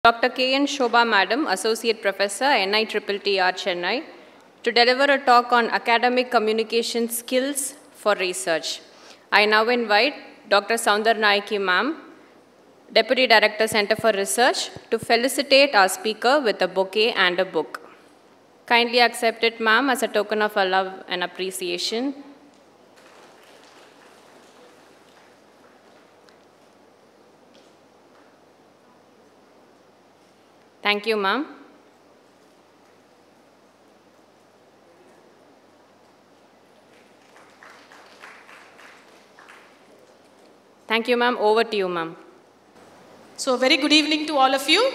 Dr. K.N. Shoba Madam, Associate Professor, NITTTR, Chennai, to deliver a talk on academic communication skills for research. I now invite Dr. Soundar Naiki Ma'am, Deputy Director, Center for Research, to felicitate our speaker with a bouquet and a book. Kindly accept it, ma'am, as a token of our love and appreciation. Thank you, ma'am. Thank you, ma'am. Over to you, ma'am. So, very good evening to all of you.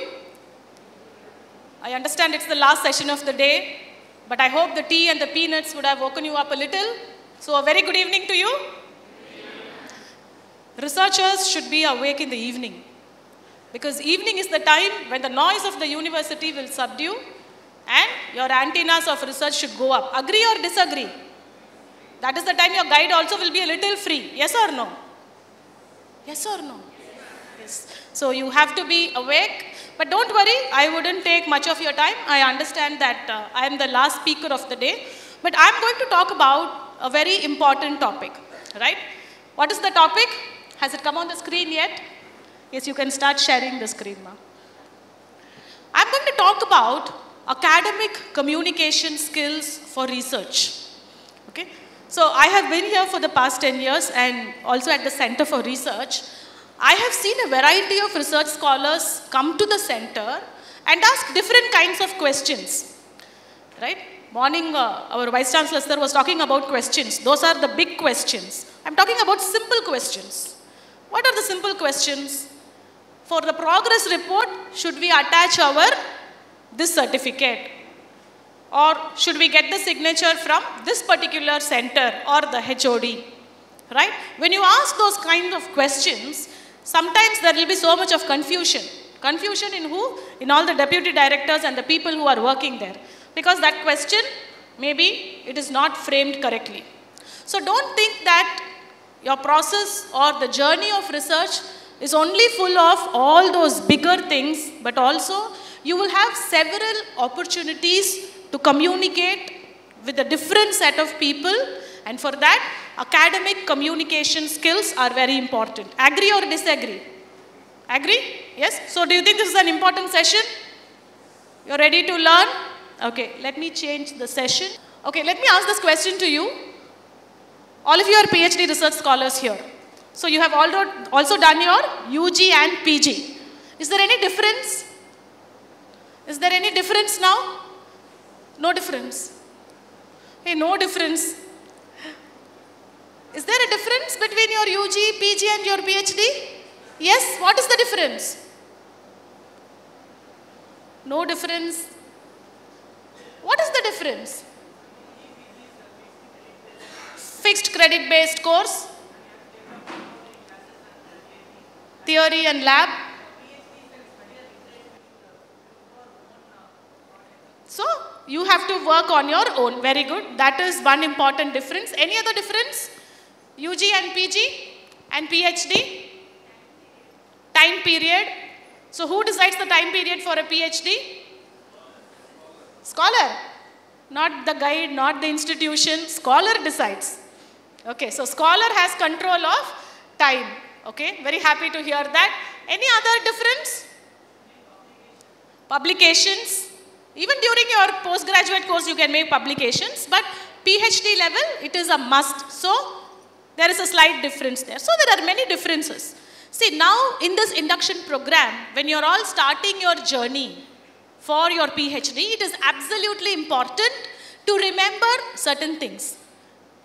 I understand it's the last session of the day, but I hope the tea and the peanuts would have woken you up a little. So, a very good evening to you. Researchers should be awake in the evening, because evening is the time when the noise of the university will subdue and your antennas of research should go up. Agree or disagree? That is the time your guide also will be a little free. Yes or no? Yes or no? Yes. So you have to be awake. But don't worry, I wouldn't take much of your time. I understand that I am the last speaker of the day. But I'm going to talk about a very important topic, right? What is the topic? Has it come on the screen yet? Yes, you can start sharing the screen, ma'am. I'm going to talk about academic communication skills for research. Okay? So I have been here for the past 10 years and also at the Center for Research. I have seen a variety of research scholars come to the center and ask different kinds of questions. Right? Morning, our Vice Chancellor sir was talking about questions. Those are the big questions. I'm talking about simple questions. What are the simple questions? For the progress report, should we attach this certificate? Or should we get the signature from this particular center or the HOD? Right? When you ask those kinds of questions, sometimes there will be so much of confusion. Confusion in who? In all the deputy directors and the people who are working there. Because that question, maybe it is not framed correctly. So don't think that your process or the journey of research is only full of all those bigger things, but also you will have several opportunities to communicate with a different set of people, and for that, academic communication skills are very important. Agree or disagree? Agree? Yes? So do you think this is an important session? You're ready to learn? Okay, let me change the session. Okay, let me ask this question to you. All of you are PhD research scholars here. So you have also done your UG and PG. Is there any difference? Is there any difference now? No difference. Hey, no difference. Is there a difference between your UG, PG and your PhD? Yes, what is the difference? No difference. What is the difference? Fixed credit based course, theory and lab. So you have to work on your own. Very good. That is one important difference. Any other difference? UG and PG and PhD? Time period. So who decides the time period for a PhD? Scholar. Not the guide, not the institution. Scholar decides. Okay, so scholar has control of time. Okay, very happy to hear that. Any other difference? Publications. Even during your postgraduate course, you can make publications, but PhD level, it is a must. So, there is a slight difference there. So, there are many differences. See, now in this induction program, when you're all starting your journey for your PhD, it is absolutely important to remember certain things.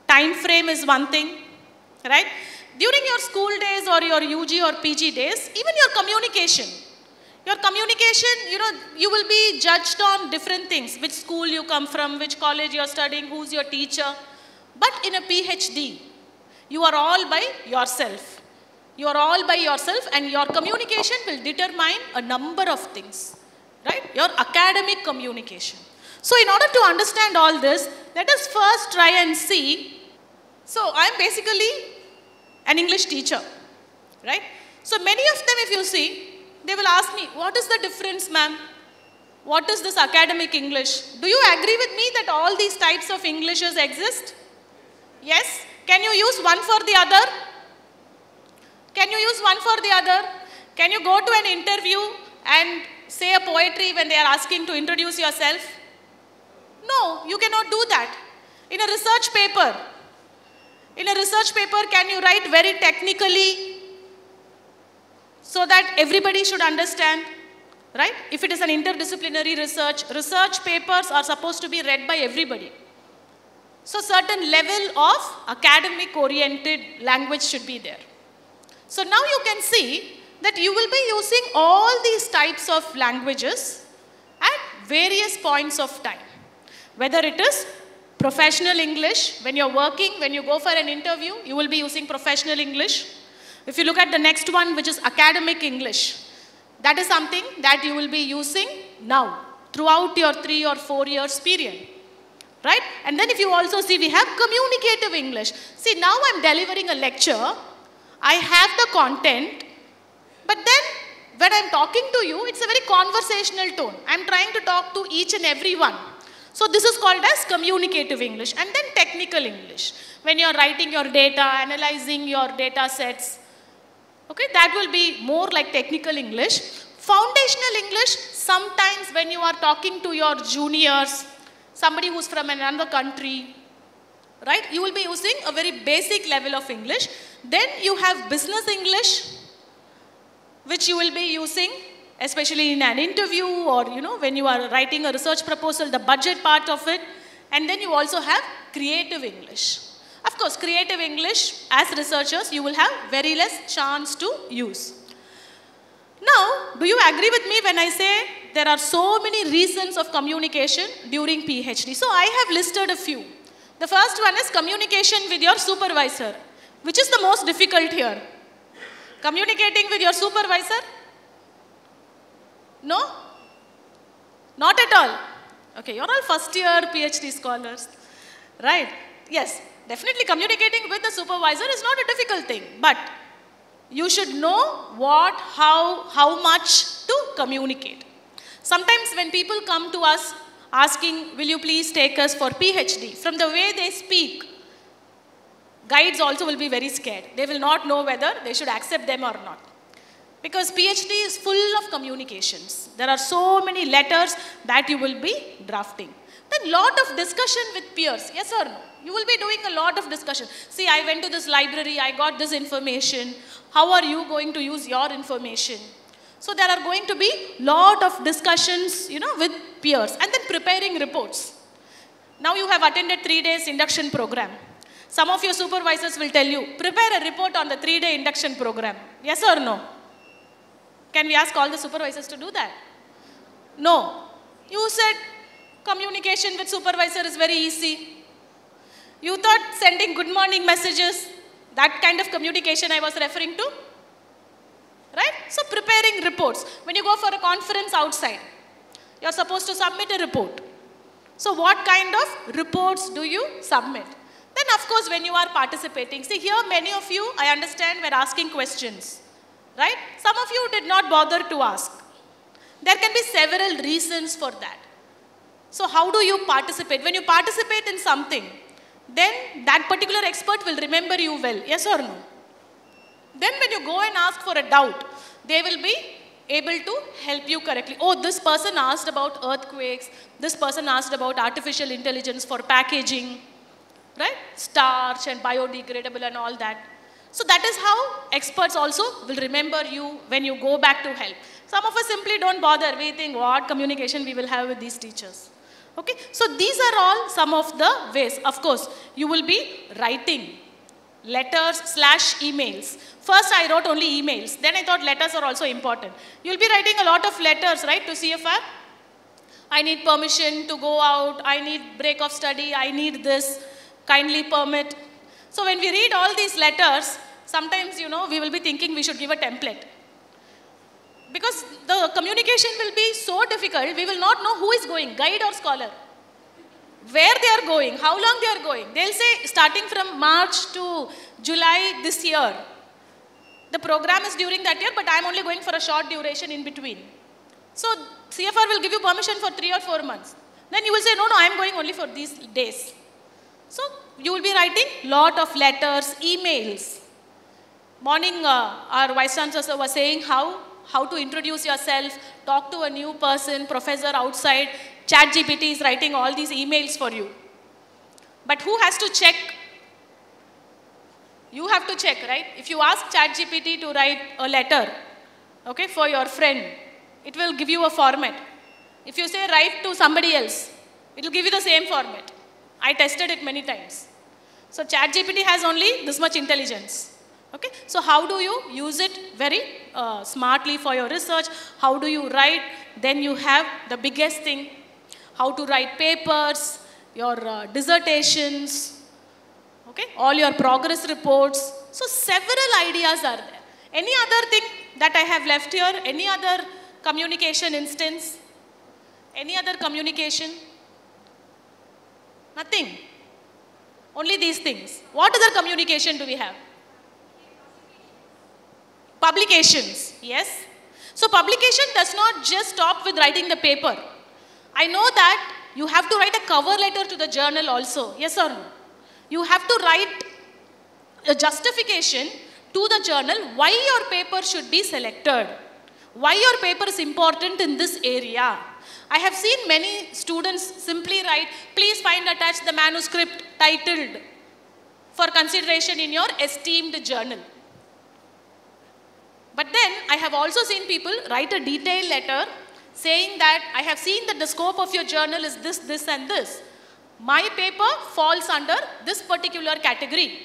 Time frame is one thing, right? During your school days or your UG or PG days, even your communication, you will be judged on different things. Which school you come from, which college you're studying, who's your teacher. But in a PhD, you are all by yourself. You are all by yourself and your communication will determine a number of things, right? Your academic communication. So in order to understand all this, let us first try and see. So I'm basically an English teacher, right? So many of them, if you see, they will ask me, what is the difference, ma'am? What is this academic English? Do you agree with me that all these types of Englishes exist? Yes? Can you use one for the other? Can you use one for the other? Can you go to an interview and say a poetry when they are asking to introduce yourself? No, you cannot do that. In a research paper, can you write very technically so that everybody should understand? Right? If it is an interdisciplinary research papers are supposed to be read by everybody. So certain level of academic oriented language should be there. So now you can see that you will be using all these types of languages at various points of time. Whether it is professional English, when you're working, when you go for an interview, you will be using professional English. If you look at the next one, which is academic English, that is something that you will be using now, throughout your 3 or 4 years period. Right? And then if you also see, we have communicative English. See, now I'm delivering a lecture, I have the content, but then when I'm talking to you, it's a very conversational tone. I'm trying to talk to each and every one. So this is called as communicative English. And then technical English. When you're writing your data, analyzing your data sets, okay, that will be more like technical English. Foundational English, sometimes when you are talking to your juniors, somebody who's from another country, right, you will be using a very basic level of English. Then you have business English, which you will be using especially in an interview or, you know, when you are writing a research proposal, the budget part of it. And then you also have creative English. Of course, creative English, as researchers, you will have very less chance to use. Now, do you agree with me when I say there are so many reasons of communication during PhD? So, I have listed a few. The first one is communication with your supervisor. Which is the most difficult here? Communicating with your supervisor? No? Not at all. Okay, you're all first year PhD scholars. Right? Yes, definitely communicating with the supervisor is not a difficult thing. But you should know what, how much to communicate. Sometimes when people come to us asking, will you please take us for PhD? From the way they speak, guides also will be very scared. They will not know whether they should accept them or not. Because PhD is full of communications. There are so many letters that you will be drafting. Then lot of discussion with peers, yes or no? You will be doing a lot of discussion. See, I went to this library, I got this information. How are you going to use your information? So there are going to be lot of discussions, you know, with peers. And then preparing reports. Now you have attended 3 days induction program. Some of your supervisors will tell you, prepare a report on the 3-day induction program. Yes or no? Can we ask all the supervisors to do that? No. You said communication with supervisor is very easy. You thought sending good morning messages, that kind of communication I was referring to. Right? So preparing reports. When you go for a conference outside, you're supposed to submit a report. So what kind of reports do you submit? Then of course when you are participating, see here many of you, I understand, were asking questions. Right? Some of you did not bother to ask. There can be several reasons for that. So how do you participate? When you participate in something, then that particular expert will remember you well. Yes or no? Then when you go and ask for a doubt, they will be able to help you correctly. Oh, this person asked about earthquakes. This person asked about artificial intelligence for packaging. Right? Starch and biodegradable and all that. So that is how experts also will remember you when you go back to help. Some of us simply don't bother. We think what communication we will have with these teachers. Okay. So these are all some of the ways. Of course, you will be writing letters/emails. First I wrote only emails. Then I thought letters are also important. You will be writing a lot of letters, right, to CFR. I need permission to go out. I need break of study. I need this. Kindly permit. So when we read all these letters, sometimes, you know, we will be thinking we should give a template. Because the communication will be so difficult, we will not know who is going, guide or scholar. Where they are going, how long they are going. They'll say starting from March to July this year. The program is during that year, but I am only going for a short duration in between. So CFR will give you permission for 3 or 4 months. Then you will say, no, I am going only for these days. So you will be writing lot of letters, emails. Morning, our Vice Chancellor was saying how to introduce yourself, talk to a new person, professor outside. ChatGPT is writing all these emails for you. But who has to check? You have to check, right? If you ask ChatGPT to write a letter, okay, for your friend, it will give you a format. If you say write to somebody else, it will give you the same format. I tested it many times. So ChatGPT has only this much intelligence. Okay? So how do you use it very smartly for your research? How do you write? Then you have the biggest thing, how to write papers, your dissertations, okay? All your progress reports. So several ideas are there. Any other thing that I have left here? Any other communication instance? Any other communication? Nothing. Only these things. What other communication do we have? Publications, yes. So publication does not just stop with writing the paper. I know that you have to write a cover letter to the journal also, yes or no? You have to write a justification to the journal why your paper should be selected, why your paper is important in this area. I have seen many students simply write, please find attached the manuscript titled for consideration in your esteemed journal. But then I have also seen people write a detailed letter saying that I have seen that the scope of your journal is this, this and this. My paper falls under this particular category.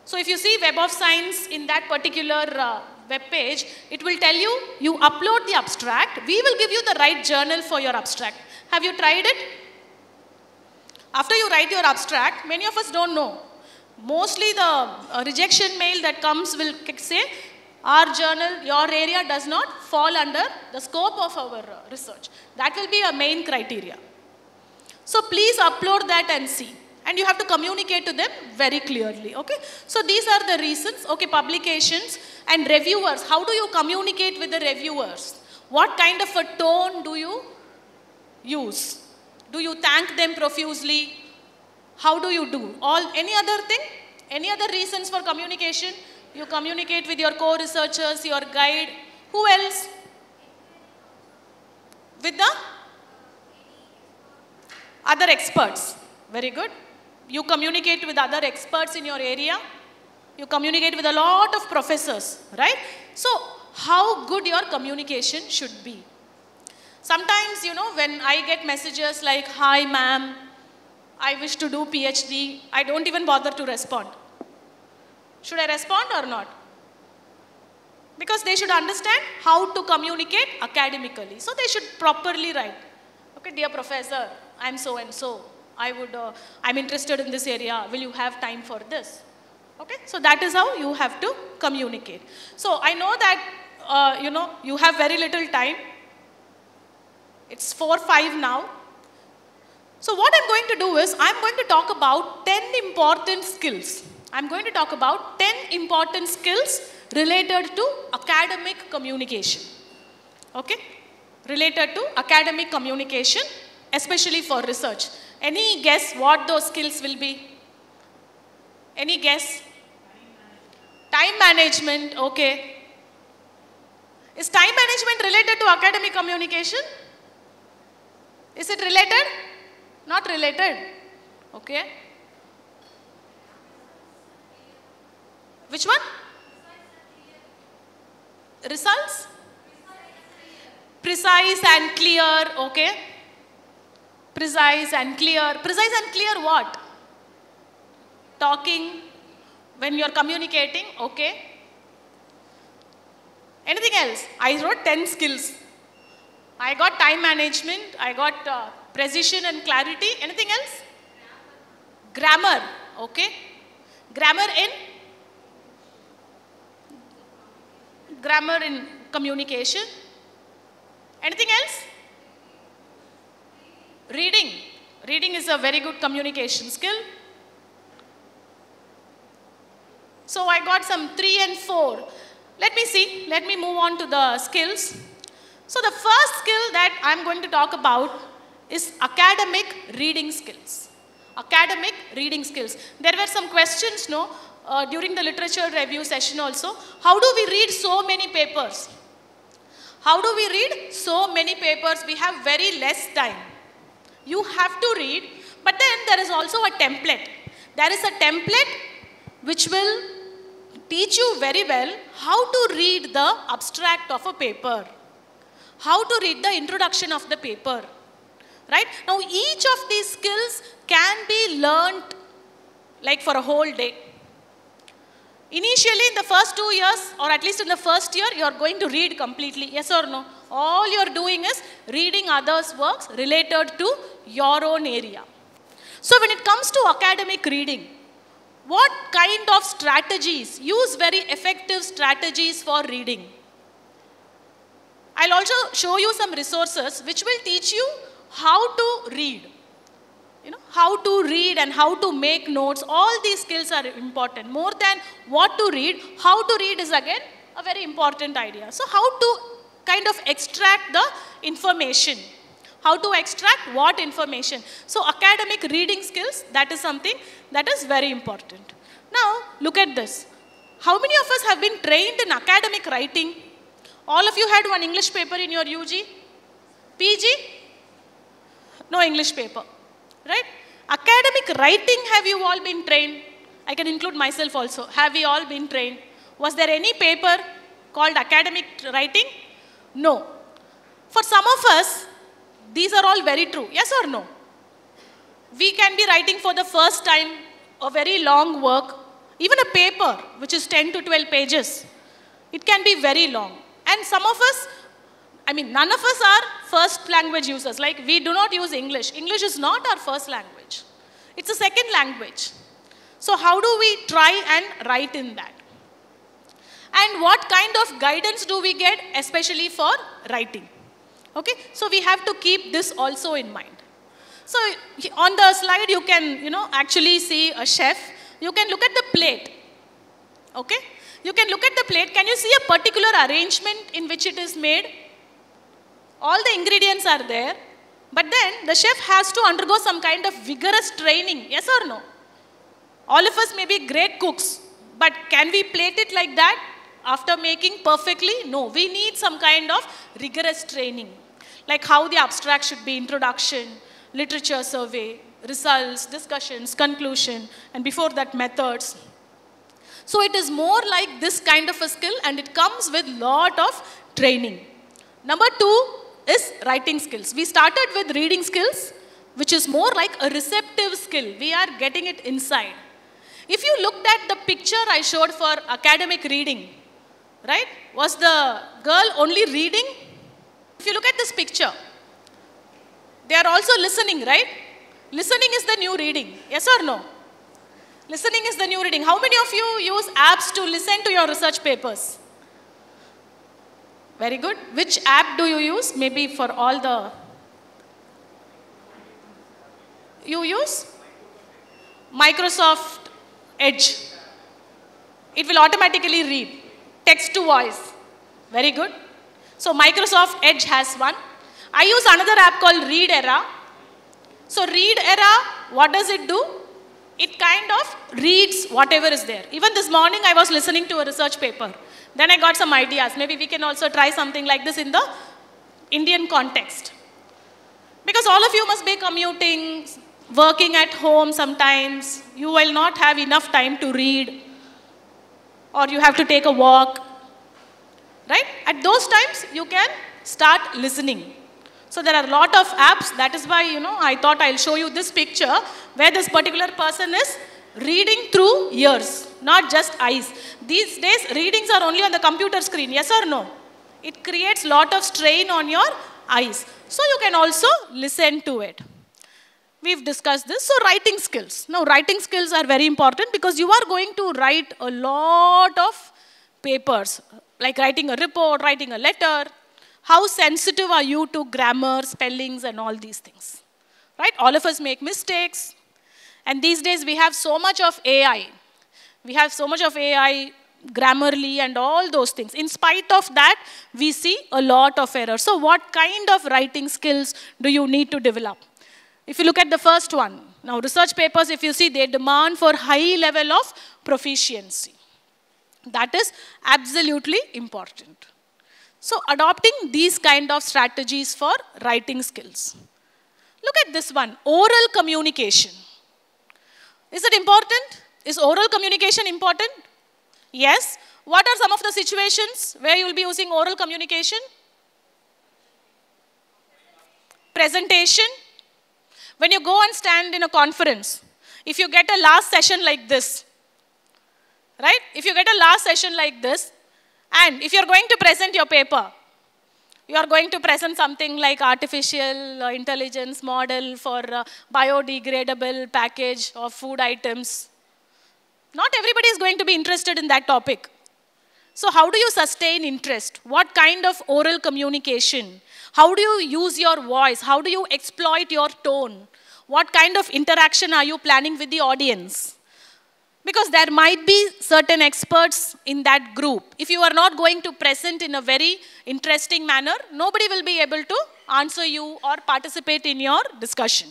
So if you see Web of Science in that particular web page, it will tell you, you upload the abstract, we will give you the right journal for your abstract. Have you tried it? After you write your abstract, many of us don't know. Mostly the rejection mail that comes will say, our journal, your area does not fall under the scope of our research. That will be a main criteria. So please upload that and see. And you have to communicate to them very clearly, okay? So these are the reasons, okay, publications and reviewers. How do you communicate with the reviewers? What kind of a tone do you use? Do you thank them profusely? How do you do? Any other thing? Any other reasons for communication? You communicate with your co-researchers, your guide. Who else? With the other experts. Very good. You communicate with other experts in your area. You communicate with a lot of professors, right? So, how good your communication should be. Sometimes, you know, when I get messages like, hi ma'am, I wish to do PhD, I don't even bother to respond. Should I respond or not? Because they should understand how to communicate academically. So they should properly write. Okay, dear professor, I'm so and so. I'm interested in this area. Will you have time for this? Okay, so that is how you have to communicate. So I know that, you have very little time. It's 4:05 now. So what I'm going to do is, I'm going to talk about 10 important skills. I'm going to talk about 10 important skills related to academic communication. Okay? Related to academic communication, especially for research. Any guess what those skills will be? Any guess? Time management, okay. Is time management related to academic communication? Is it related? Not related. Okay. Which one? Results? Precise and clear, okay. Precise and clear. Precise and clear what? Talking, when you are communicating, okay. Anything else? I wrote 10 skills. I got time management, I got precision and clarity. Anything else? Grammar, okay. Grammar in communication. Anything else? Reading. Reading is a very good communication skill. So I got some 3 and 4. Let me see. Let me move on to the skills. So the first skill that I'm going to talk about is academic reading skills. Academic reading skills. There were some questions, during the literature review session also. How do we read so many papers? How do we read so many papers? We have very less time. You have to read, but then there is also a template. There is a template which will teach you very well how to read the abstract of a paper, how to read the introduction of the paper, right? Now, each of these skills can be learned like for a whole day. Initially, in the first 2 years, or at least in the first year, you are going to read completely, yes or no? All you are doing is reading others' works related to your own area. So when it comes to academic reading, what kind of strategies, use very effective strategies for reading. I'll also show you some resources which will teach you how to read. How to read and how to make notes, all these skills are important. More than what to read, how to read is again a very important idea. So how to kind of extract the information. How to extract what information. So academic reading skills, that is something that is very important. Now, look at this. How many of us have been trained in academic writing? All of you had one English paper in your UG? PG? No English paper, right? Academic writing, have you all been trained? I can include myself also. Have we all been trained? Was there any paper called academic writing? No. For some of us, these are all very true. Yes or no? We can be writing for the first time a very long work, even a paper which is 10 to 12 pages. It can be very long. And some of us, none of us are first language users. Like, we do not use English. English is not our first language. It's a second language. So how do we try and write in that? And what kind of guidance do we get, especially for writing? Okay, so we have to keep this also in mind. So on the slide, you can, actually see a chef. You can look at the plate. Okay, you can look at the plate. Can you see a particular arrangement in which it is made? All the ingredients are there, but then the chef has to undergo some kind of vigorous training, yes or no? All of us may be great cooks, but can we plate it like that after making perfectly? No, we need some kind of rigorous training, like how the abstract should be, introduction, literature survey, results, discussions, conclusion, and before that methods. So it is more like this kind of a skill, and it comes with lot of training. Number 2 is writing skills. We started with reading skills, which is more like a receptive skill. We are getting it inside. If you looked at the picture I showed for academic reading, right? Was the girl only reading? If you look at this picture, they are also listening, right? Listening is the new reading, yes or no? Listening is the new reading. How many of you use apps to listen to your research papers? Very good. Which app do you use? Maybe for all the... You use? Microsoft Edge. It will automatically read. Text to voice. Very good. So Microsoft Edge has one. I use another app called Read Era. So Read Era, what does it do? It kind of reads whatever is there. Even this morning I was listening to a research paper. Then I got some ideas. Maybe we can also try something like this in the Indian context. Because all of you must be commuting, working at home sometimes. You will not have enough time to read. Or you have to take a walk. Right? At those times, you can start listening. So there are a lot of apps. That is why, I thought I'll show you this picture where this particular person is reading through ears, not just eyes. These days, readings are only on the computer screen, yes or no? It creates a lot of strain on your eyes. So you can also listen to it. We've discussed this. So writing skills. Now, writing skills are very important because you are going to write a lot of papers, like writing a report, writing a letter. How sensitive are you to grammar, spellings, and all these things? Right? All of us make mistakes. And these days, we have so much of AI. We have so much of AI, Grammarly, and all those things. In spite of that, we see a lot of errors. So what kind of writing skills do you need to develop? If you look at the first one, now research papers, if you see, they demand for high level of proficiency. That is absolutely important. So adopting these kind of strategies for writing skills. Look at this one, oral communication. Is it important? Is oral communication important? Yes. What are some of the situations where you will be using oral communication? Presentation. When you go and stand in a conference, if you get a last session like this, right? If you get a last session like this, and if you're going to present your paper, you are going to present something like artificial intelligence model for biodegradable package of food items. Not everybody is going to be interested in that topic. So how do you sustain interest? What kind of oral communication? How do you use your voice? How do you exploit your tone? What kind of interaction are you planning with the audience? Because there might be certain experts in that group. If you are not going to present in a very interesting manner, nobody will be able to answer you or participate in your discussion.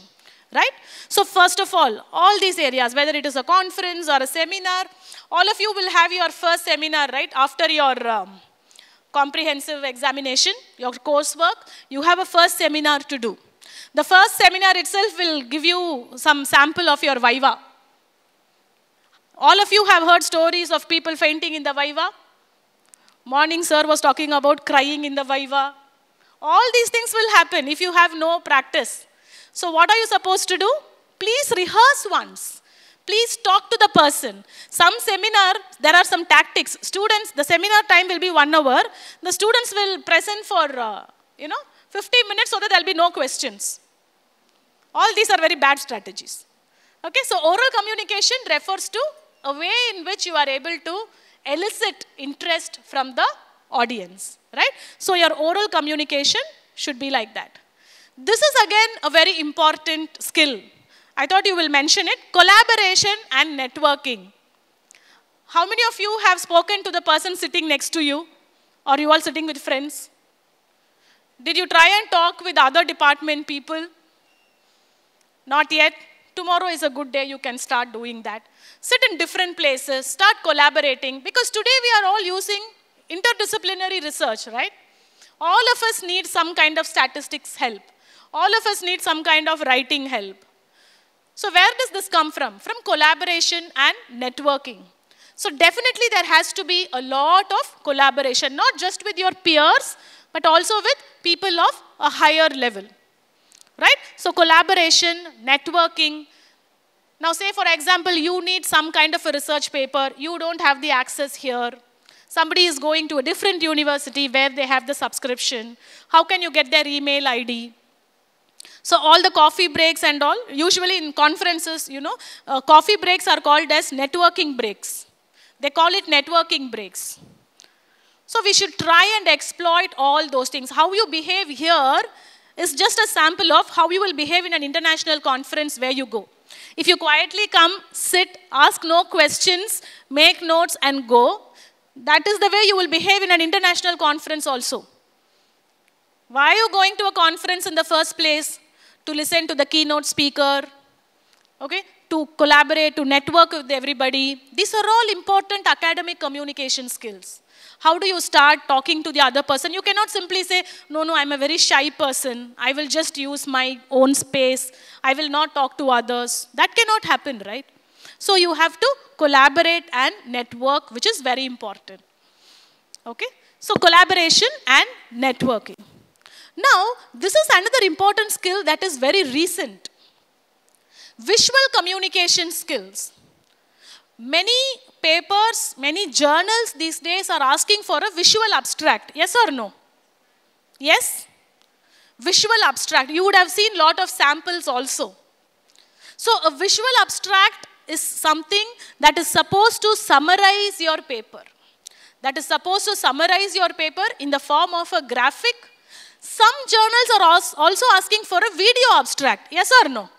Right? So first of all these areas, whether it is a conference or a seminar, all of you will have your first seminar, right? After your comprehensive examination, your coursework, you have a first seminar to do. The first seminar itself will give you some sample of your viva. All of you have heard stories of people fainting in the viva. Morning sir was talking about crying in the viva. All these things will happen if you have no practice. So what are you supposed to do? Please rehearse once. Please talk to the person. Some seminar, there are some tactics. Students, the seminar time will be 1 hour. The students will present for, 15 minutes so that there will be no questions. All these are very bad strategies. Okay, so oral communication refers to a way in which you are able to elicit interest from the audience, right? So your oral communication should be like that. This is again a very important skill. I thought you will mention it. Collaboration and networking. How many of you have spoken to the person sitting next to you? Or you all sitting with friends? Did you try and talk with other department people? Not yet. Tomorrow is a good day, you can start doing that. Sit in different places, start collaborating, because today we are all using interdisciplinary research, right? All of us need some kind of statistics help. All of us need some kind of writing help. So where does this come from? From collaboration and networking. So definitely there has to be a lot of collaboration, not just with your peers, but also with people of a higher level. Right? So collaboration, networking. Now say for example, you need some kind of a research paper. You don't have the access here. Somebody is going to a different university where they have the subscription. How can you get their email ID? So all the coffee breaks and all, usually in conferences, coffee breaks are called as networking breaks. They call it networking breaks. So we should try and exploit all those things. How you behave here is just a sample of how you will behave in an international conference where you go. If you quietly come, sit, ask no questions, make notes and go, that is the way you will behave in an international conference also. Why are you going to a conference in the first place? To listen to the keynote speaker, okay? To collaborate, to network with everybody. These are all important academic communication skills. How do you start talking to the other person? You cannot simply say, no, I'm a very shy person. I will just use my own space. I will not talk to others. That cannot happen, right? So you have to collaborate and network, which is very important. Okay? So collaboration and networking. Now, this is another important skill that is very recent. Visual communication skills. Many papers, many journals these days are asking for a visual abstract. Yes or no? Yes? Visual abstract. You would have seen a lot of samples also. So a visual abstract is something that is supposed to summarize your paper. That is supposed to summarize your paper in the form of a graphic. Some journals are also asking for a video abstract. Yes or no?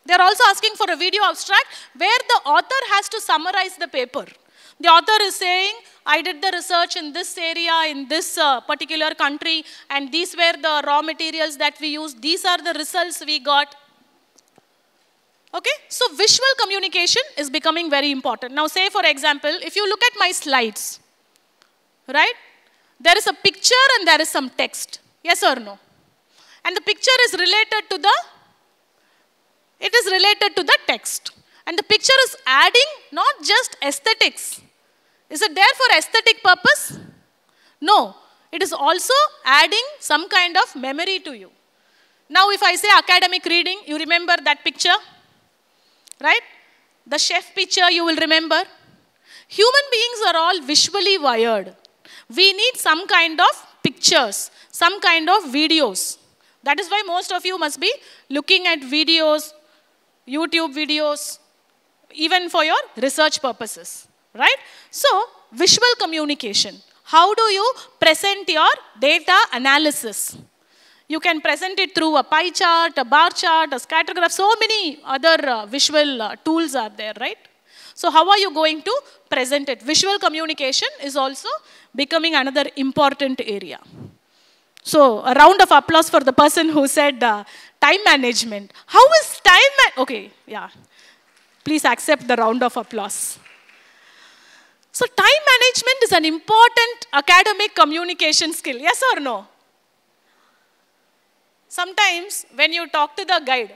They're also asking for a video abstract where the author has to summarize the paper. The author is saying, I did the research in this area, in this particular country, and these were the raw materials that we used. These are the results we got. Okay, so visual communication is becoming very important. Now say, for example, if you look at my slides, right? There is a picture and there is some text. Yes or no? And the picture is related to the text. And the picture is adding not just aesthetics. Is it there for aesthetic purpose? No. It is also adding some kind of memory to you. Now if I say academic reading, you remember that picture? Right? The chef picture you will remember. Human beings are all visually wired. We need some kind of pictures, some kind of videos. That is why most of you must be looking at videos, YouTube videos, even for your research purposes, right? So, visual communication. How do you present your data analysis? You can present it through a pie chart, a bar chart, a scatter graph. So many other visual tools are there, right? So how are you going to present it? Visual communication is also becoming another important area. So a round of applause for the person who said time management. How is time okay, yeah. Please accept the round of applause. So time management is an important academic communication skill. Yes or no? Sometimes when you talk to the guide,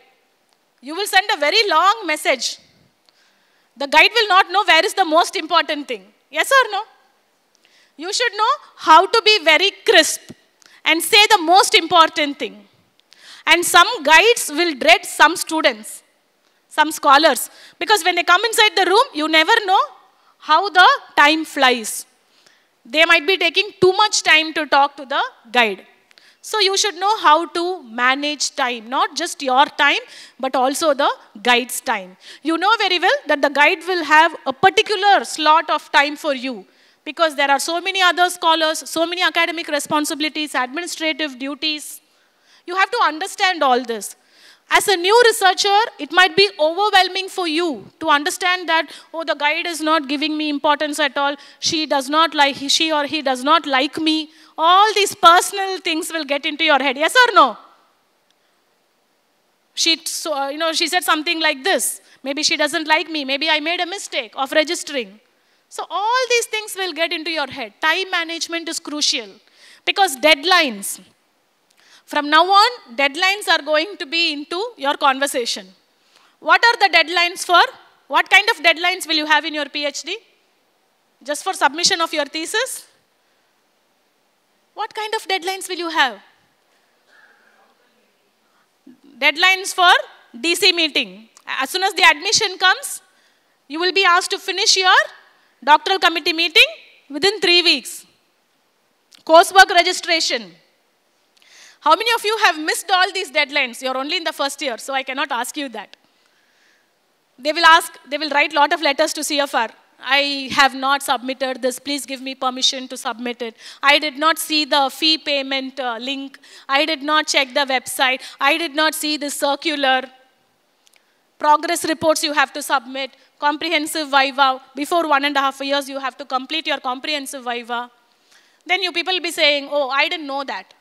you will send a very long message. The guide will not know where is the most important thing. Yes or no? You should know how to be very crisp and say the most important thing. And some guides will dread some students, some scholars. Because when they come inside the room, you never know how the time flies. They might be taking too much time to talk to the guide. So you should know how to manage time, not just your time, but also the guide's time. You know very well that the guide will have a particular slot of time for you because there are so many other scholars, so many academic responsibilities, administrative duties. You have to understand all this. As a new researcher, it might be overwhelming for you to understand that, oh, the guide is not giving me importance at all. She or he does not like me. All these personal things will get into your head. Yes or no? She said something like this. Maybe she doesn't like me. Maybe I made a mistake of registering. So all these things will get into your head. Time management is crucial because deadlines. From now on, deadlines are going to be into your conversation. What are the deadlines for? What kind of deadlines will you have in your PhD? Just for submission of your thesis? What kind of deadlines will you have? Deadlines for DC meeting. As soon as the admission comes, you will be asked to finish your doctoral committee meeting within 3 weeks. Coursework registration. How many of you have missed all these deadlines? You're only in the first year, so I cannot ask you that. They will write a lot of letters to CFR. I have not submitted this. Please give me permission to submit it. I did not see the fee payment link. I did not check the website. I did not see the circular. Progress reports you have to submit. Comprehensive viva. Before 1.5 years, you have to complete your comprehensive viva. Then you people will be saying, oh, I didn't know that.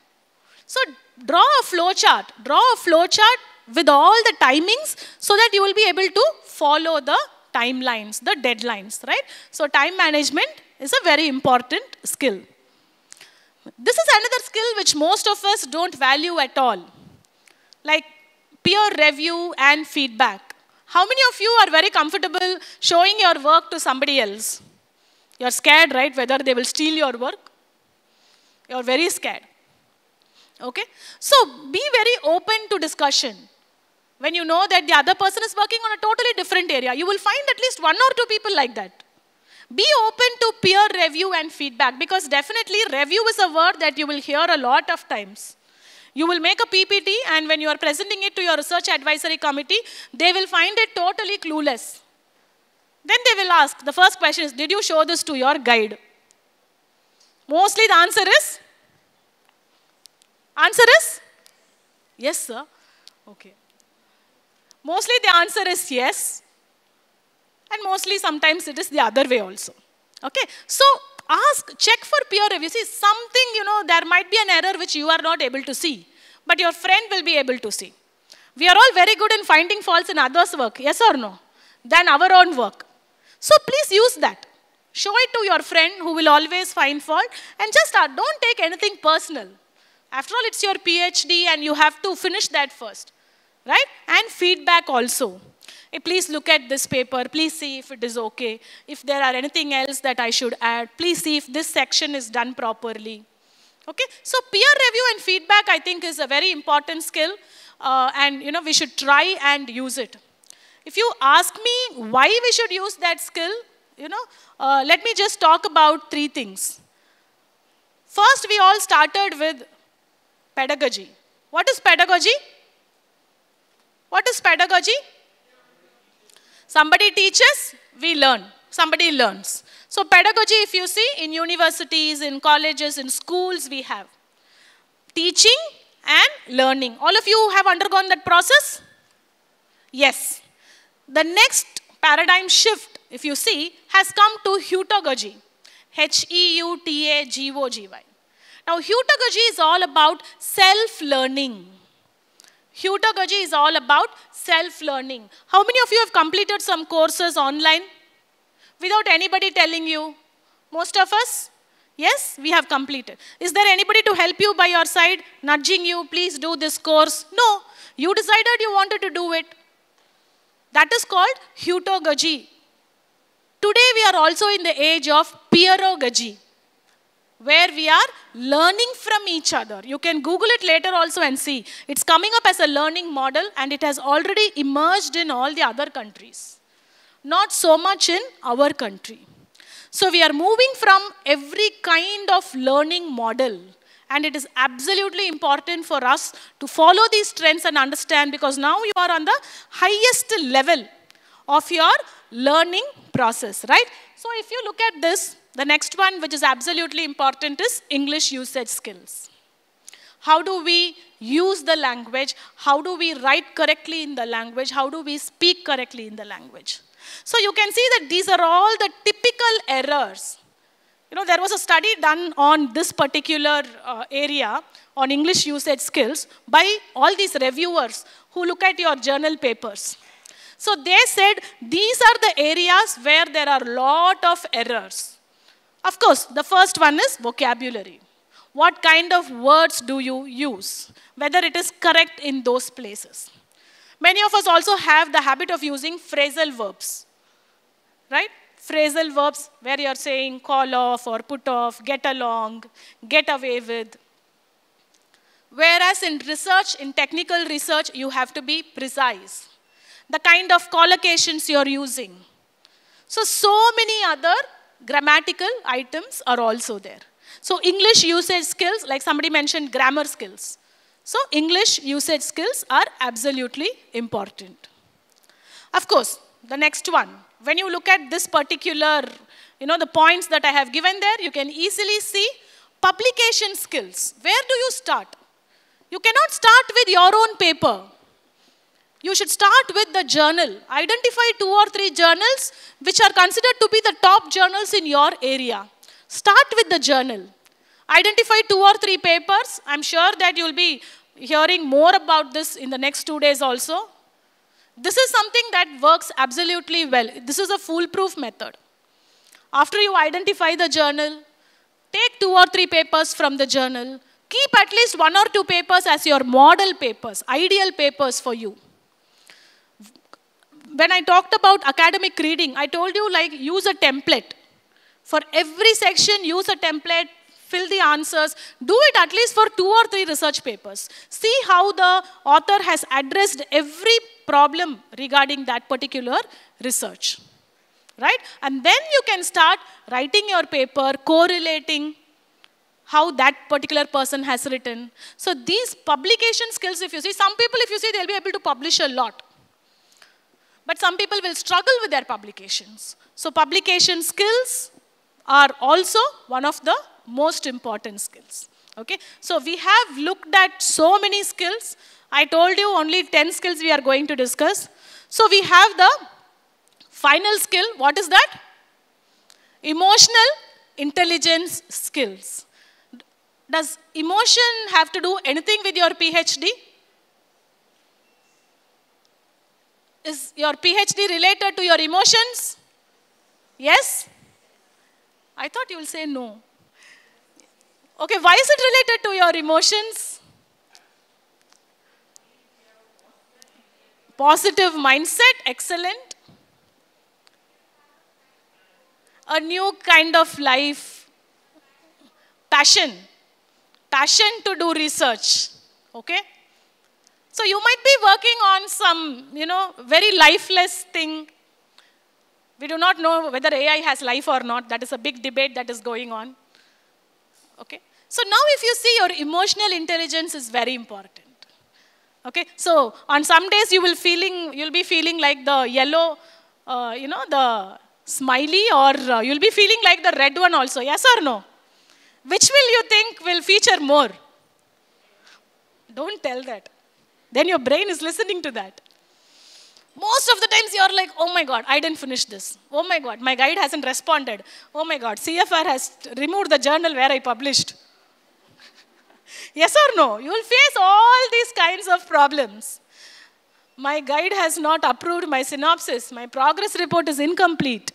So draw a flow chart. Draw a flow chart with all the timings so that you will be able to follow the timelines, the deadlines, right? So time management is a very important skill. This is another skill which most of us don't value at all, like peer review and feedback. How many of you are very comfortable showing your work to somebody else? You're scared, right, whether they will steal your work? You're very scared. Okay? So be very open to discussion. When you know that the other person is working on a totally different area, you will find at least 1 or 2 people like that. Be open to peer review and feedback because definitely review is a word that you will hear a lot of times. You will make a PPT and when you are presenting it to your research advisory committee, they will find it totally clueless. Then they will ask, the first question is, did you show this to your guide? Mostly the answer is? Answer is? Yes, sir. Okay. Mostly the answer is yes. And mostly sometimes it is the other way also. Okay, so check for peer review. See, something, there might be an error which you are not able to see, but your friend will be able to see. We are all very good in finding faults in others' work, yes or no, than our own work. So please use that. Show it to your friend who will always find fault, and just don't take anything personal. After all, it's your PhD and you have to finish that first, right? And feedback also. Hey, please look at this paper. Please see if it is okay. If there are anything else that I should add, please see if this section is done properly. Okay, so peer review and feedback, I think, is a very important skill, and we should try and use it. If you ask me why we should use that skill, let me just talk about 3 things. First, we all started with pedagogy. What is pedagogy? What is pedagogy? Somebody teaches, we learn. Somebody learns. So pedagogy, if you see, in universities, in colleges, in schools, we have teaching and learning. All of you have undergone that process? Yes. The next paradigm shift, if you see, has come to heutagogy. Heutagogy. Now, heutagogy is all about self-learning. Heutagogy is all about self-learning. How many of you have completed some courses online without anybody telling you? Most of us? Yes, we have completed. Is there anybody to help you by your side, nudging you, please do this course? No, you decided you wanted to do it. That is called heutagogy. Today we are also in the age of peeragogy, where we are learning from each other. You can Google it later also and see. It's coming up as a learning model, and it has already emerged in all the other countries. Not so much in our country. So we are moving from every kind of learning model, and it is absolutely important for us to follow these trends and understand, because now you are on the highest level of your learning process, right? So if you look at this, the next one, which is absolutely important, is English usage skills. How do we use the language? How do we write correctly in the language? How do we speak correctly in the language? So you can see that these are all the typical errors. There was a study done on this particular area on English usage skills by all these reviewers who look at your journal papers. So they said these are the areas where there are a lot of errors. Of course, the first one is vocabulary. What kind of words do you use? Whether it is correct in those places. Many of us also have the habit of using phrasal verbs, right? Phrasal verbs where you're saying call off or put off, get along, get away with. Whereas in research, in technical research, you have to be precise. The kind of collocations you're using. So many other grammatical items are also there. So English usage skills, like somebody mentioned grammar skills. So English usage skills are absolutely important. Of course, the next one, when you look at this particular, the points that I have given there, you can easily see publication skills. Where do you start? You cannot start with your own paper. You should start with the journal. Identify 2 or 3 journals which are considered to be the top journals in your area. Start with the journal. Identify 2 or 3 papers. I'm sure that you'll be hearing more about this in the next 2 days also. This is something that works absolutely well. This is a foolproof method. After you identify the journal, take 2 or 3 papers from the journal. Keep at least 1 or 2 papers as your model papers, ideal papers for you. When I talked about academic reading, I told you use a template. For every section, use a template, fill the answers. Do it at least for 2 or 3 research papers. See how the author has addressed every problem regarding that particular research. Right? And then you can start writing your paper, correlating how that particular person has written. So these publication skills, if you see, some people, if you see, they'll be able to publish a lot. But some people will struggle with their publications. So publication skills are also one of the most important skills. Okay? So we have looked at so many skills. I told you only 10 skills we are going to discuss. So we have the final skill. What is that? Emotional intelligence skills. Does emotion have to do anything with your PhD? Is your PhD related to your emotions? Yes? I thought you will say no. Okay, why is it related to your emotions? Positive mindset, excellent. A new kind of life. Passion. Passion to do research. Okay? So you might be working on some, very lifeless thing. We do not know whether AI has life or not. That is a big debate that is going on. Okay? So now if you see, your emotional intelligence is very important. Okay? So on some days you'll be feeling like the yellow, the smiley, or you'll be feeling like the red one also. Yes or no? Which will you think will feature more? Don't tell that. Then your brain is listening to that. Most of the times you're like, oh my God, I didn't finish this. Oh my God, my guide hasn't responded. Oh my God, CFR has removed the journal where I published. Yes or no? You will face all these kinds of problems. My guide has not approved my synopsis. My progress report is incomplete.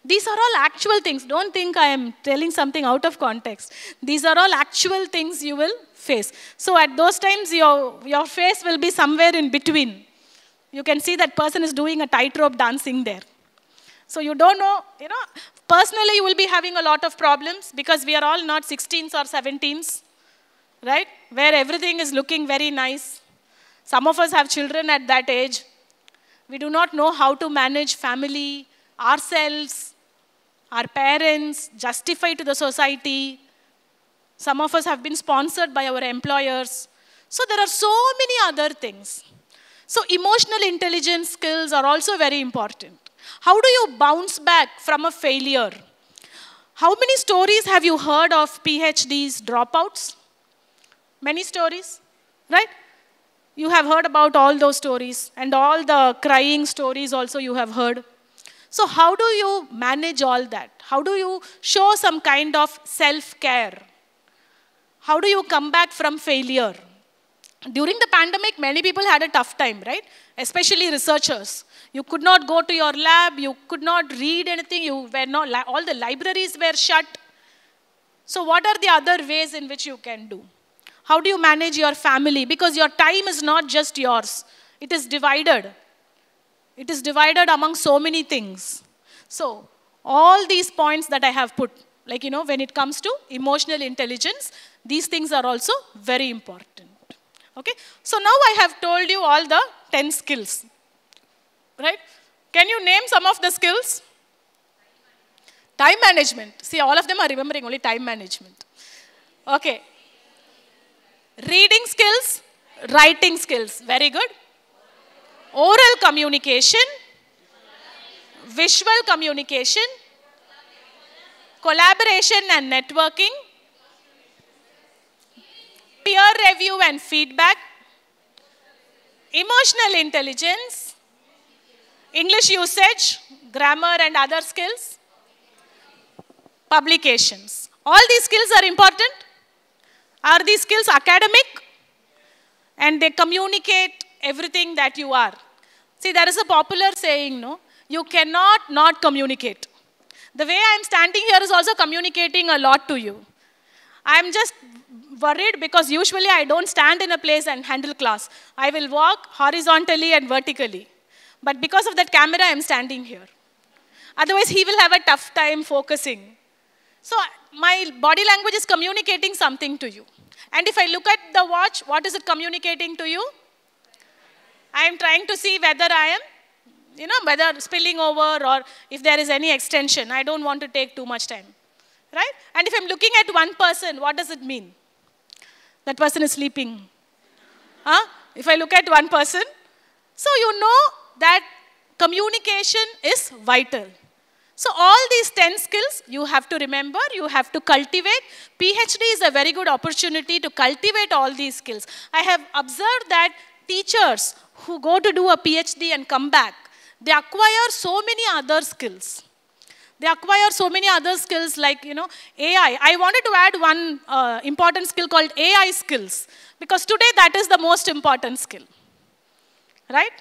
These are all actual things. Don't think I am telling something out of context. These are all actual things you will face. So at those times, your face will be somewhere in between. You can see that person is doing a tightrope dancing there. So you don't know, personally you will be having a lot of problems because we are all not 16s or 17s, right? Where everything is looking very nice. Some of us have children at that age. We do not know how to manage family, ourselves, our parents, justify to the society. Some of us have been sponsored by our employers. So there are so many other things. So emotional intelligence skills are also very important. How do you bounce back from a failure? How many stories have you heard of PhDs dropouts? Many stories, right? You have heard about all those stories, and all the crying stories also you have heard. So how do you manage all that? How do you show some kind of self-care? How do you come back from failure? During the pandemic, many people had a tough time, right? Especially researchers. You could not go to your lab. You could not read anything. All the libraries were shut. So what are the other ways in which you can do? How do you manage your family? Because your time is not just yours. It is divided. It is divided among so many things. So all these points that I have put, when it comes to emotional intelligence, these things are also very important. Okay? So now I have told you all the 10 skills. Right? Can you name some of the skills? Time management. See, all of them are remembering only time management. Okay. Reading skills, writing skills. Very good. Oral communication, visual communication, collaboration and networking, peer review and feedback, emotional intelligence, English usage, grammar and other skills, publications. All these skills are important. Are these skills academic? And they communicate everything that you are. See, there is a popular saying, no? You cannot not communicate. The way I am standing here is also communicating a lot to you. I am just worried because usually I don't stand in a place and handle class. I will walk horizontally and vertically. But because of that camera, I am standing here. Otherwise, he will have a tough time focusing. So my body language is communicating something to you. And if I look at the watch, what is it communicating to you? I am trying to see whether I am, whether spilling over or if there is any extension. I don't want to take too much time. Right? And if I'm looking at one person, what does it mean? That person is sleeping. Huh? If I look at one person, so you know that communication is vital. So all these 10 skills you have to remember, you have to cultivate. PhD is a very good opportunity to cultivate all these skills. I have observed that teachers who go to do a PhD and come back, they acquire so many other skills. They acquire so many other skills like, AI. I wanted to add one important skill called AI skills, because today that is the most important skill, right?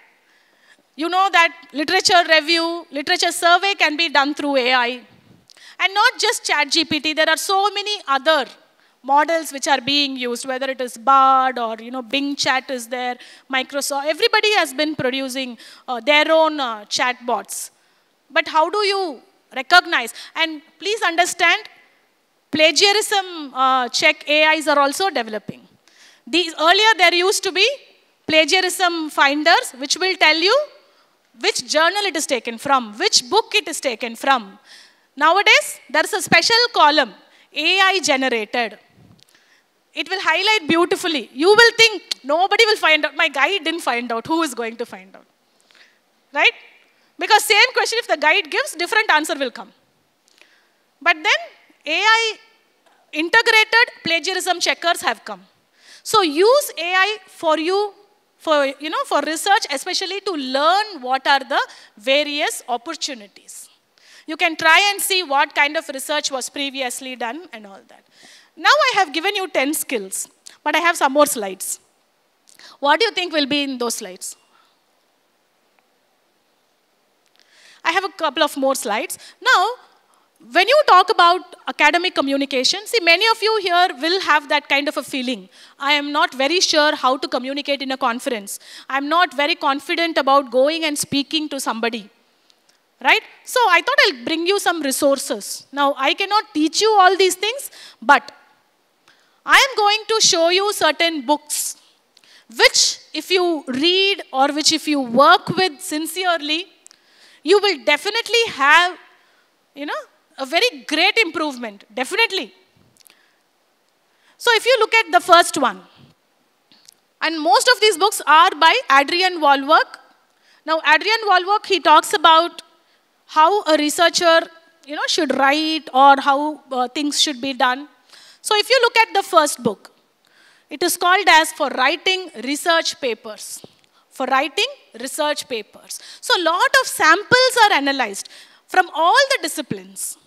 You know that literature review, literature survey can be done through AI. And not just ChatGPT, there are so many other models which are being used, whether it is Bard or, Bing Chat is there, Microsoft. Everybody has been producing their own chatbots. But how do you recognize? And please understand, plagiarism check AIs are also developing. Earlier there used to be plagiarism finders, which will tell you which journal it is taken from, which book it is taken from. Nowadays, there is a special column, AI generated. It will highlight beautifully. You will think, nobody will find out. My guide didn't find out. Who is going to find out? Right? Because same question, if the guide gives, different answer will come. But then, AI integrated plagiarism checkers have come. So use AI for you, for research, especially to learn what are the various opportunities. You can try and see what kind of research was previously done and all that. Now I have given you 10 skills, but I have some more slides. What do you think will be in those slides? I have a couple of more slides. Now, when you talk about academic communication, see, many of you here will have that kind of a feeling. I am not very sure how to communicate in a conference. I'm not very confident about going and speaking to somebody. Right? So I thought I'll bring you some resources. Now, I cannot teach you all these things, but I am going to show you certain books, which if you read or which if you work with sincerely, you will definitely have, a very great improvement, definitely. So if you look at the first one, and most of these books are by Adrian Walwork. Now, Adrian Walwork, he talks about how a researcher, should write or how things should be done. So if you look at the first book, it is called as For Writing Research Papers. For writing research papers. So a lot of samples are analyzed from all the disciplines.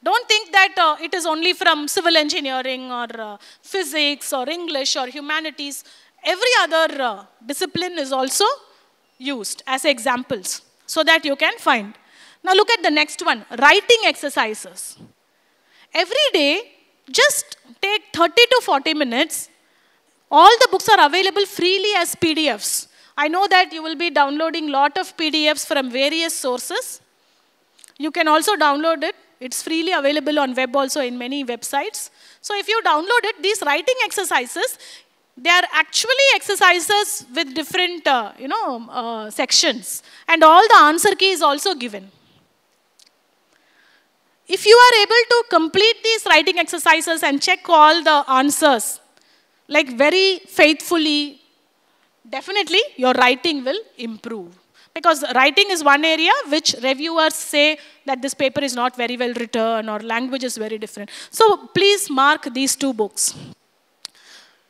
Don't think that it is only from civil engineering or physics or English or humanities. Every other discipline is also used as examples so that you can find. Now look at the next one, writing exercises. Every day, just take 30 to 40 minutes. All the books are available freely as PDFs. I know that you will be downloading a lot of PDFs from various sources. You can also download it. It's freely available on web also in many websites. So if you download it, these writing exercises, they are actually exercises with different sections. And all the answer key is also given. If you are able to complete these writing exercises and check all the answers, like very faithfully, definitely your writing will improve. Because writing is one area which reviewers say that this paper is not very well written or language is very different. So please mark these two books.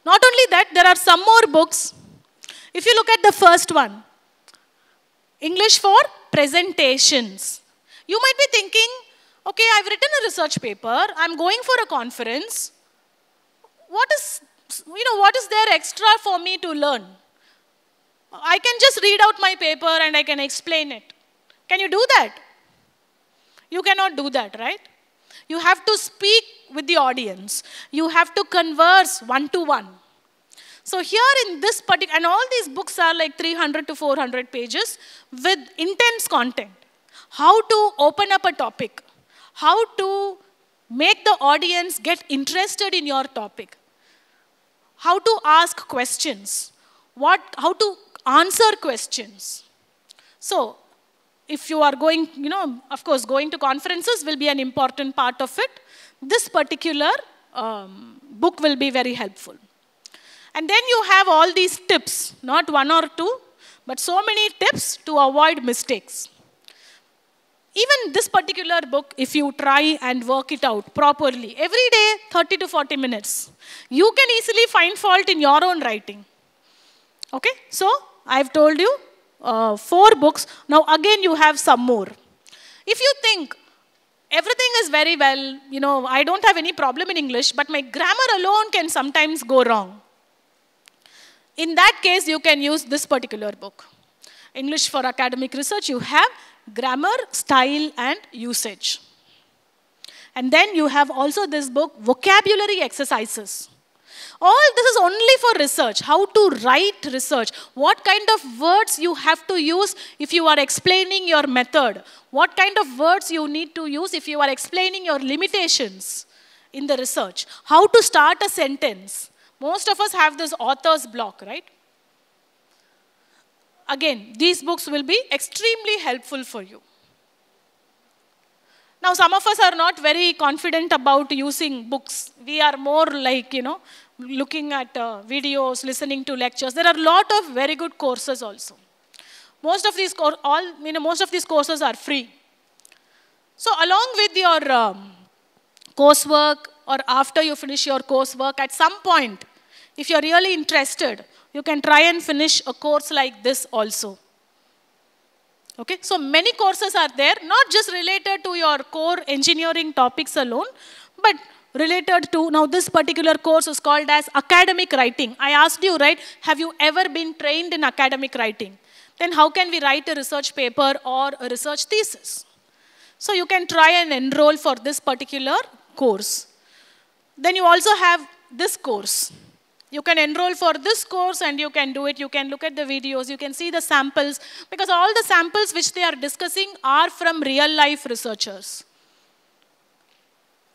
Not only that, there are some more books. If you look at the first one, English for Presentations. You might be thinking, okay, I've written a research paper, I'm going for a conference. What is there extra for me to learn? I can just read out my paper and I can explain it. Can you do that? You cannot do that, right? You have to speak with the audience. You have to converse one-to-one. So here in this particular, and all these books are like 300 to 400 pages with intense content. How to open up a topic. How to make the audience get interested in your topic. How to ask questions. How to answer questions. So, if you are going, of course, going to conferences will be an important part of it. This particular book will be very helpful. And then you have all these tips, not one or two, but so many tips to avoid mistakes. Even this particular book, if you try and work it out properly, every day, 30 to 40 minutes, you can easily find fault in your own writing. Okay? So, I've told you 4 books. Now again you have some more. If you think everything is very well, I don't have any problem in English, but my grammar alone can sometimes go wrong. In that case, you can use this particular book. English for Academic Research, you have grammar, style, and usage. And then you have also this book, vocabulary exercises. All this is only for research, how to write research, what kind of words you have to use if you are explaining your method, what kind of words you need to use if you are explaining your limitations in the research, how to start a sentence. Most of us have this author's block, right? Again, these books will be extremely helpful for you. Now, some of us are not very confident about using books. We are more like, looking at videos, listening to lectures. There are a lot of very good courses also. Most of these courses are free. So, along with your coursework, or after you finish your coursework, at some point, if you're really interested, you can try and finish a course like this also. Okay, so many courses are there, not just related to your core engineering topics alone, but related to, now this particular course is called as academic writing. I asked you, right, have you ever been trained in academic writing? Then how can we write a research paper or a research thesis? So you can try and enroll for this particular course. Then you also have this course. You can enroll for this course and you can do it. You can look at the videos. You can see the samples. Because all the samples which they are discussing are from real life researchers.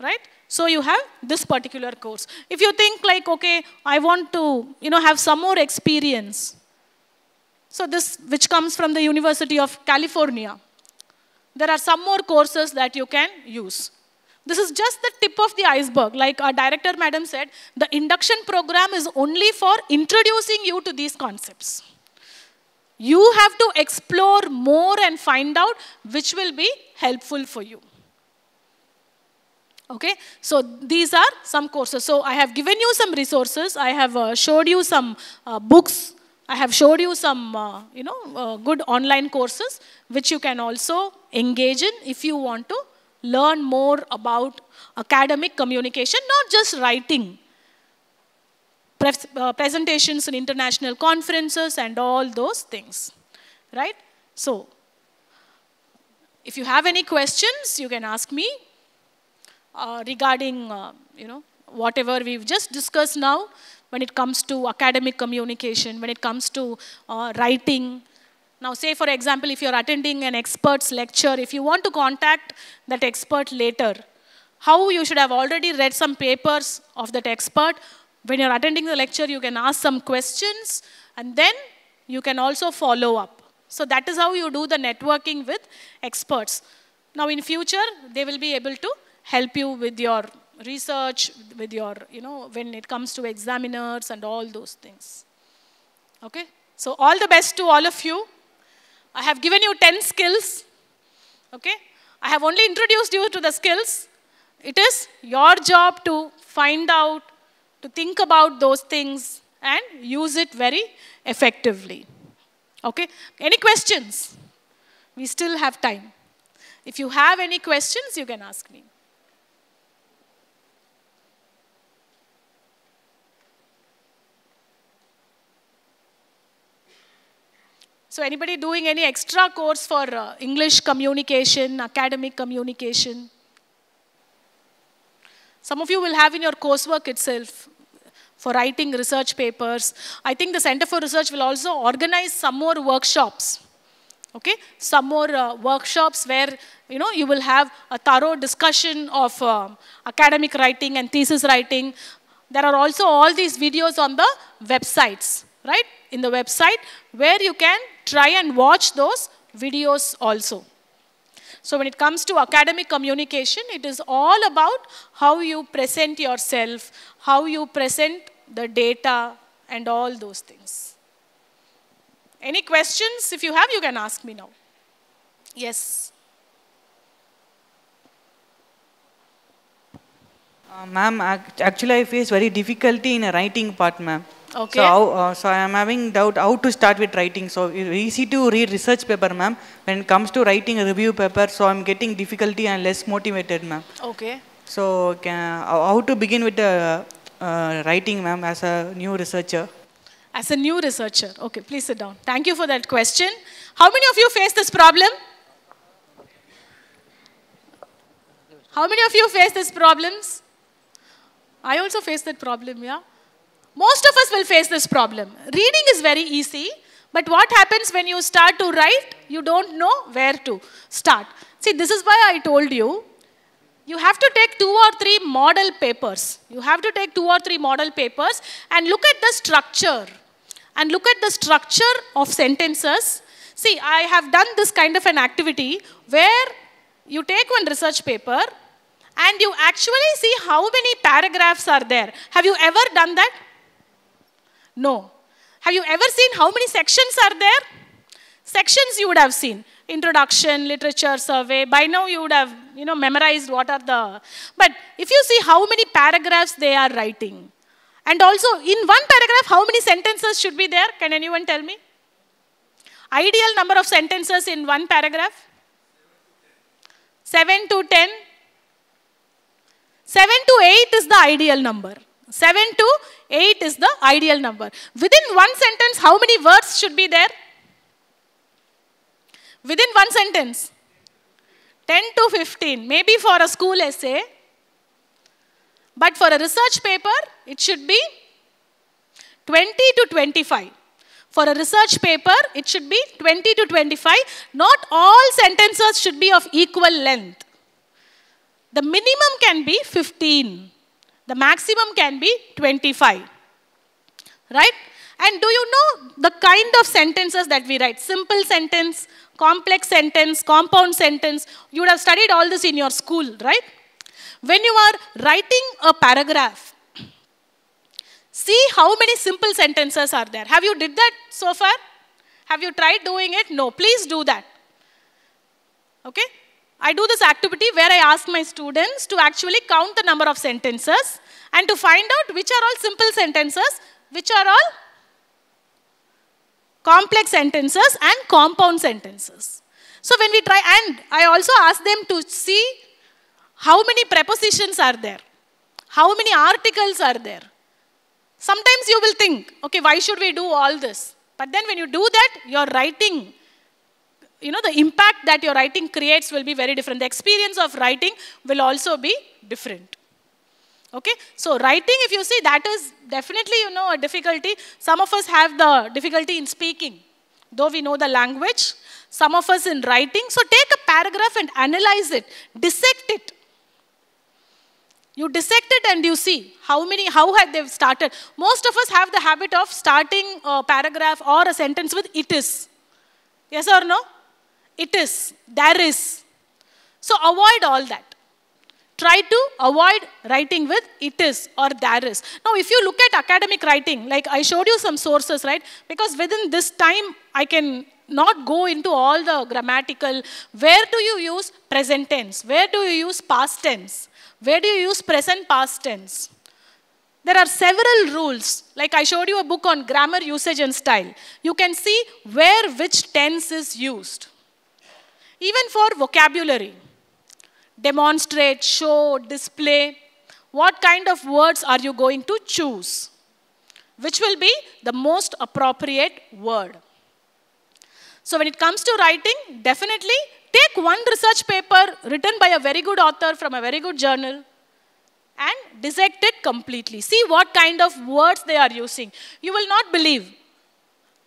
Right? So you have this particular course. If you think like, okay, I want to, have some more experience. So this, which comes from the University of California. There are some more courses that you can use. This is just the tip of the iceberg. Like our director madam said, the induction program is only for introducing you to these concepts. You have to explore more and find out which will be helpful for you. Okay, so these are some courses. So I have given you some resources. I have showed you some books. I have showed you some, good online courses which you can also engage in if you want to learn more about academic communication, not just writing, presentations in international conferences and all those things, right? So, if you have any questions, you can ask me regarding, whatever we've just discussed now when it comes to academic communication, when it comes to writing. Now, say for example, if you're attending an expert's lecture, if you want to contact that expert later, how you should have already read some papers of that expert. When you're attending the lecture, you can ask some questions, and then you can also follow up. So that is how you do the networking with experts. Now, in future, they will be able to help you with your research, with your, when it comes to examiners and all those things. Okay? So all the best to all of you. I have given you 10 skills, okay? I have only introduced you to the skills. It is your job to find out, to think about those things and use it very effectively, okay? Any questions? We still have time. If you have any questions, you can ask me. So anybody doing any extra course for English communication, academic communication? Some of you will have in your coursework itself for writing research papers. I think the Center for Research will also organize some more workshops. Okay? Some more workshops where, you will have a thorough discussion of academic writing and thesis writing. There are also all these videos on the websites, right? In the website where you can try and watch those videos also. So when it comes to academic communication, it is all about how you present yourself, how you present the data and all those things. Any questions? If you have, you can ask me now. Yes. Ma'am, actually I face very difficulty in a writing part, ma'am. Okay. So I am having doubt how to start with writing. So it's easy to read research paper, ma'am. When it comes to writing a review paper, so I'm getting difficulty and less motivated, ma'am. Okay. So how to begin with the writing, ma'am, as a new researcher? As a new researcher. Okay, please sit down. Thank you for that question. How many of you face this problem? How many of you face these problems? I also face that problem, yeah. Most of us will face this problem. Reading is very easy, but what happens when you start to write? You don't know where to start. See, this is why I told you, you have to take 2 or 3 model papers. You have to take 2 or 3 model papers and look at the structure. And look at the structure of sentences. See, I have done this kind of an activity where you take one research paper and you actually see how many paragraphs are there. Have you ever done that? No. Have you ever seen how many sections are there? Sections you would have seen. Introduction, literature, survey. By now you would have memorized what are the... But if you see how many paragraphs they are writing. And also in one paragraph, how many sentences should be there? Can anyone tell me? Ideal number of sentences in one paragraph? 7 to 10? 7 to 8 is the ideal number. 7 to 8 is the ideal number. Within one sentence, how many words should be there? Within one sentence? 10 to 15. Maybe for a school essay. But for a research paper, it should be 20 to 25. For a research paper, it should be 20 to 25. Not all sentences should be of equal length. The minimum can be 15. The maximum can be 25. Right? And do you know the kind of sentences that we write? Simple sentence, complex sentence, compound sentence. You would have studied all this in your school, right? When you are writing a paragraph, see how many simple sentences are there. Have you did that so far? Have you tried doing it? No. Please do that. Okay? I do this activity where I ask my students to actually count the number of sentences and to find out which are all simple sentences, which are all complex sentences and compound sentences. So when we try, and I also ask them to see how many prepositions are there, how many articles are there. Sometimes you will think, okay, why should we do all this? But then when you do that, your writing, the impact that your writing creates will be very different. The experience of writing will also be different. Okay, so writing, if you see, that is definitely, a difficulty. Some of us have the difficulty in speaking, though we know the language. Some of us in writing. So take a paragraph and analyze it, dissect it. You dissect it and you see how had they started. Most of us have the habit of starting a paragraph or a sentence with it is. Yes or no? It is. There is. So avoid all that. Try to avoid writing with it is or there is. Now, if you look at academic writing, like I showed you some sources, right? Because within this time, I can not go into all the grammatical. Where do you use present tense? Where do you use past tense? Where do you use present past tense? There are several rules. Like I showed you a book on grammar, usage and style. You can see where which tense is used. Even for vocabulary. Demonstrate, show, display. What kind of words are you going to choose? Which will be the most appropriate word? So when it comes to writing, definitely take one research paper written by a very good author from a very good journal and dissect it completely. See what kind of words they are using. You will not believe.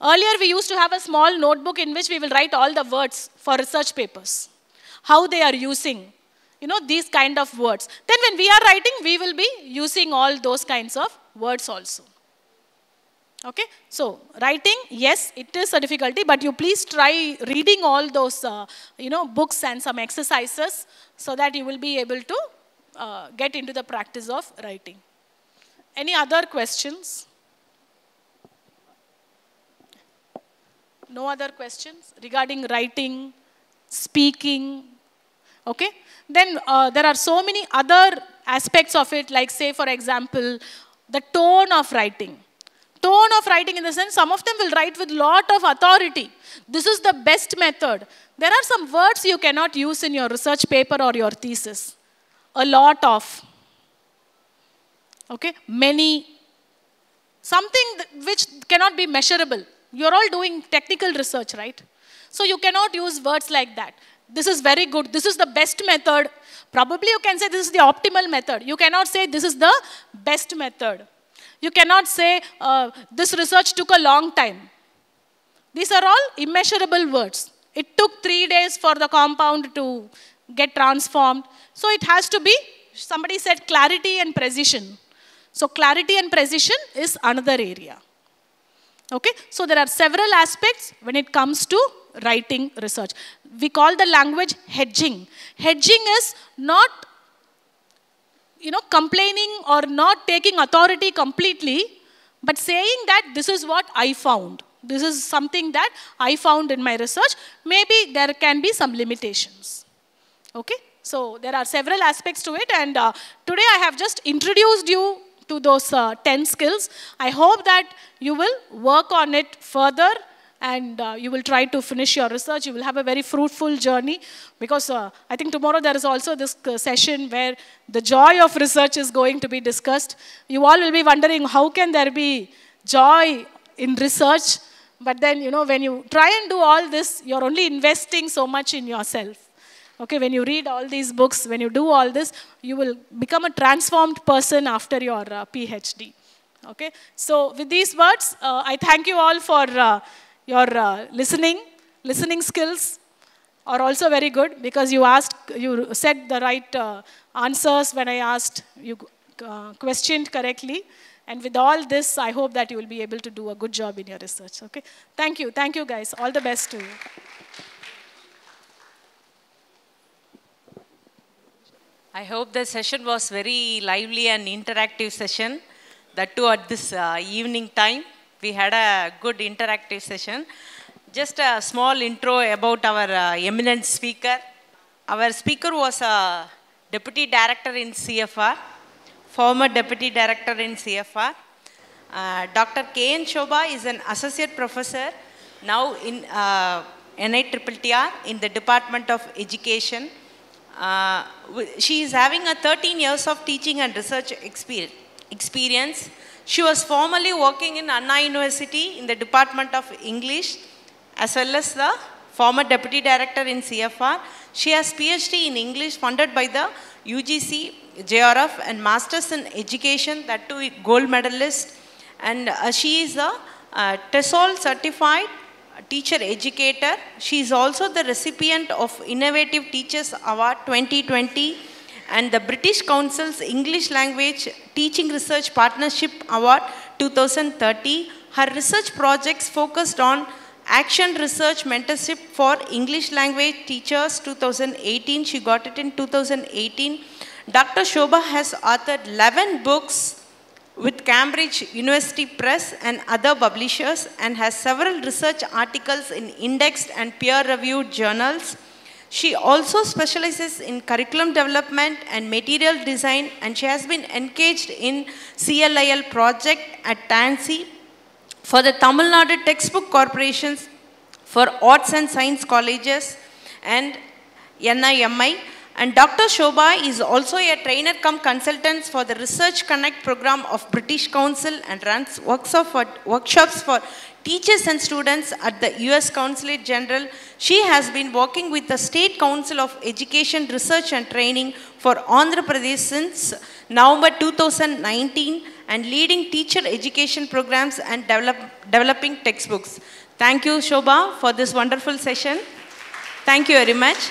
Earlier we used to have a small notebook in which we will write all the words for research papers. How they are using, these kind of words. Then when we are writing, we will be using all those kinds of words also. Okay, so writing, yes, it is a difficulty, but you please try reading all those, books and some exercises so that you will be able to get into the practice of writing. Any other questions? No other questions regarding writing, speaking? Okay, then there are so many other aspects of it, like say, for example, the tone of writing. Tone of writing in the sense, some of them will write with lot of authority. This is the best method. There are some words you cannot use in your research paper or your thesis. A lot of. Okay, many. Something which cannot be measurable. You're all doing technical research, right? So you cannot use words like that. This is very good. This is the best method. Probably you can say this is the optimal method. You cannot say this is the best method. You cannot say this research took a long time. These are all immeasurable words. It took 3 days for the compound to get transformed. So it has to be, somebody said, clarity and precision. So clarity and precision is another area. Okay, so there are several aspects when it comes to writing research. We call the language hedging. Hedging is not, complaining or not taking authority completely, but saying that this is what I found. This is something that I found in my research. Maybe there can be some limitations. Okay, so there are several aspects to it, and today I have just introduced you to those 10 skills. I hope that you will work on it further and you will try to finish your research. You will have a very fruitful journey, because I think tomorrow there is also this session where the joy of research is going to be discussed. You all will be wondering, how can there be joy in research? But then, when you try and do all this, you're only investing so much in yourself. Okay, when you read all these books, when you do all this, you will become a transformed person after your PhD. Okay, so with these words, I thank you all for your listening. Listening skills are also very good, because you said the right answers when I asked. You questioned correctly. And with all this, I hope that you will be able to do a good job in your research. Okay, thank you. Thank you, guys. All the best to you. I hope the session was very lively and interactive session. That too at this evening time, we had a good interactive session. Just a small intro about our eminent speaker. Our speaker was a Deputy Director in CFR, former Deputy Director in CFR. Dr. K.N. Shoba is an Associate Professor now in NITTTR in the Department of Education. She is having a 13 years of teaching and research experience. She was formerly working in Anna University in the Department of English, as well as the former Deputy Director in CFR. She has PhD in English funded by the UGC, JRF, and Masters in Education, that too gold medalist. And she is a TESOL certified teacher educator. She is also the recipient of Innovative Teachers Award 2020 and the British Council's English Language Teaching Research Partnership Award 2030. Her research projects focused on Action Research Mentorship for English Language Teachers 2018. She got it in 2018. Dr. Shoba has authored 11 books with Cambridge University Press and other publishers, and has several research articles in indexed and peer-reviewed journals. She also specializes in curriculum development and material design, and she has been engaged in CLIL project at TANSI for the Tamil Nadu Textbook Corporations for Arts and Science Colleges and NIMI. And Dr. Shoba is also a trainer cum consultant for the Research Connect program of British Council and runs workshops for teachers and students at the US Consulate General. She has been working with the State Council of Education, Research and Training for Andhra Pradesh since November 2019 and leading teacher education programs and developing textbooks. Thank you, Shoba, for this wonderful session. Thank you very much.